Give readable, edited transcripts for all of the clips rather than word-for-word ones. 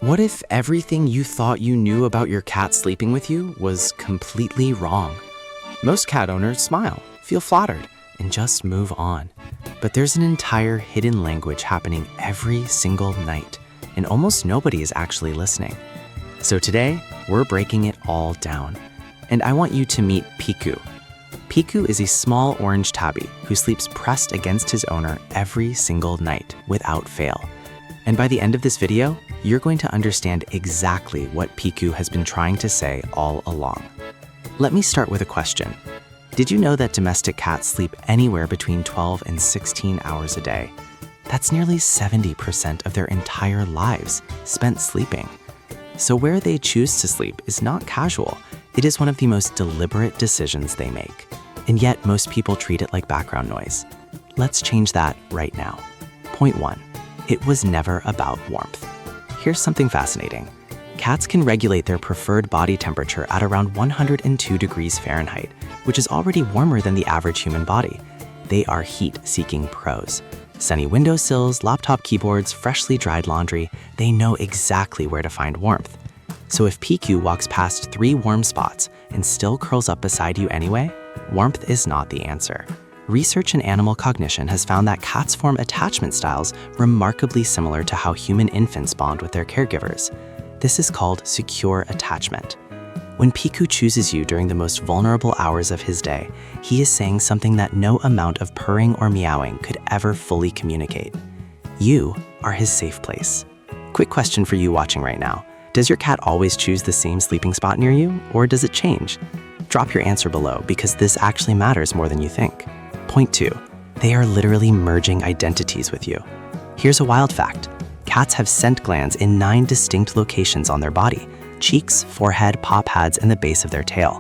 What if everything you thought you knew about your cat sleeping with you was completely wrong? Most cat owners smile, feel flattered, and just move on. But there's an entire hidden language happening every single night, and almost nobody is actually listening. So today, we're breaking it all down. And I want you to meet Piku. Piku is a small orange tabby who sleeps pressed against his owner every single night without fail. And by the end of this video, you're going to understand exactly what Piku has been trying to say all along. Let me start with a question. Did you know that domestic cats sleep anywhere between 12 and 16 hours a day? That's nearly 70% of their entire lives spent sleeping. So where they choose to sleep is not casual. It is one of the most deliberate decisions they make. And yet most people treat it like background noise. Let's change that right now. Point 1. It was never about warmth. Here's something fascinating. Cats can regulate their preferred body temperature at around 102 degrees Fahrenheit, which is already warmer than the average human body. They are heat-seeking pros. Sunny windowsills, laptop keyboards, freshly dried laundry, they know exactly where to find warmth. So if Piku walks past 3 warm spots and still curls up beside you anyway, warmth is not the answer. Research in animal cognition has found that cats form attachment styles remarkably similar to how human infants bond with their caregivers. This is called secure attachment. When Piku chooses you during the most vulnerable hours of his day, he is saying something that no amount of purring or meowing could ever fully communicate. You are his safe place. Quick question for you watching right now. Does your cat always choose the same sleeping spot near you, or does it change? Drop your answer below because this actually matters more than you think. Point 2. They are literally merging identities with you. Here's a wild fact. Cats have scent glands in 9 distinct locations on their body: cheeks, forehead, paw pads, and the base of their tail.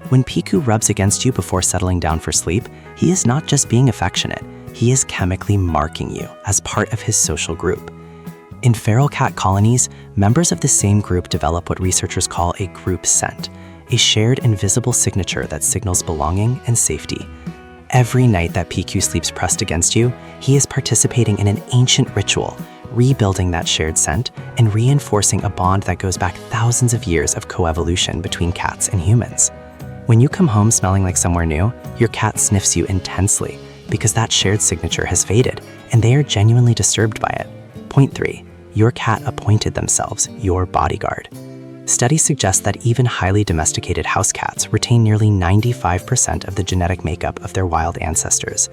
When Piku rubs against you before settling down for sleep, he is not just being affectionate, he is chemically marking you as part of his social group. In feral cat colonies, members of the same group develop what researchers call a group scent, a shared invisible signature that signals belonging and safety. Every night that Piku sleeps pressed against you, he is participating in an ancient ritual, rebuilding that shared scent and reinforcing a bond that goes back thousands of years of coevolution between cats and humans. When you come home smelling like somewhere new, your cat sniffs you intensely because that shared signature has faded and they are genuinely disturbed by it. Point 3. Your cat appointed themselves your bodyguard. Studies suggest that even highly domesticated house cats retain nearly 95% of the genetic makeup of their wild ancestors.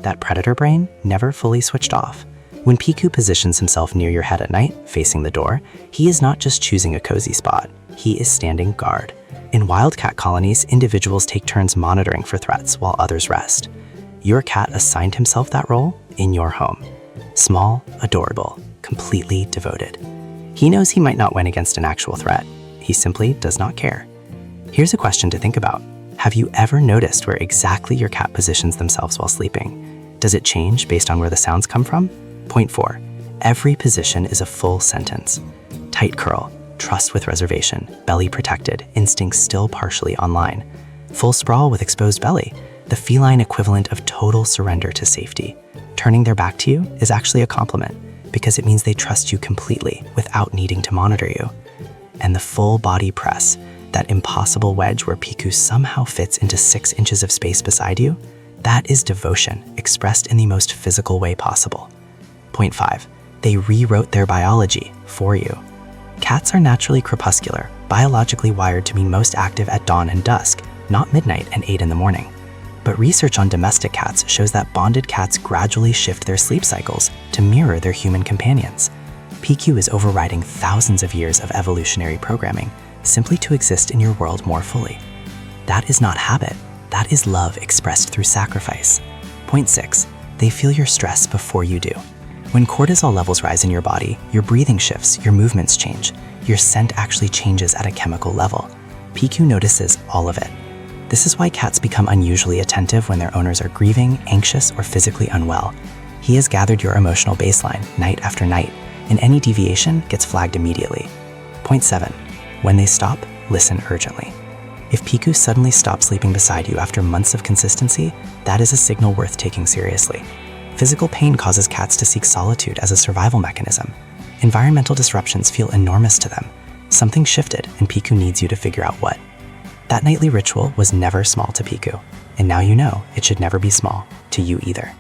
That predator brain never fully switched off. When Piku positions himself near your head at night, facing the door, he is not just choosing a cozy spot, he is standing guard. In wild cat colonies, individuals take turns monitoring for threats while others rest. Your cat assigned himself that role in your home. Small, adorable, completely devoted. He knows he might not win against an actual threat. He simply does not care. Here's a question to think about. Have you ever noticed where exactly your cat positions themselves while sleeping? Does it change based on where the sounds come from? Point 4. Every position is a full sentence. Tight curl, trust with reservation, belly protected, instinct still partially online. Full sprawl with exposed belly, the feline equivalent of total surrender to safety. Turning their back to you is actually a compliment because it means they trust you completely without needing to monitor you. And the full body press, that impossible wedge where Piku somehow fits into 6 inches of space beside you, that is devotion expressed in the most physical way possible. Point 5. They rewrote their biology for you. Cats are naturally crepuscular, biologically wired to be most active at dawn and dusk, not midnight and 8 in the morning. But research on domestic cats shows that bonded cats gradually shift their sleep cycles to mirror their human companions. Piku is overriding thousands of years of evolutionary programming simply to exist in your world more fully. That is not habit, that is love expressed through sacrifice. Point 6. They feel your stress before you do. When cortisol levels rise in your body, your breathing shifts, your movements change, your scent actually changes at a chemical level. Piku notices all of it. This is why cats become unusually attentive when their owners are grieving, anxious, or physically unwell. He has gathered your emotional baseline night after night, and any deviation gets flagged immediately. Point 7. When they stop, listen urgently. If Piku suddenly stops sleeping beside you after months of consistency, that is a signal worth taking seriously. Physical pain causes cats to seek solitude as a survival mechanism. Environmental disruptions feel enormous to them. Something shifted, and Piku needs you to figure out what. That nightly ritual was never small to Piku, and now you know it should never be small to you either.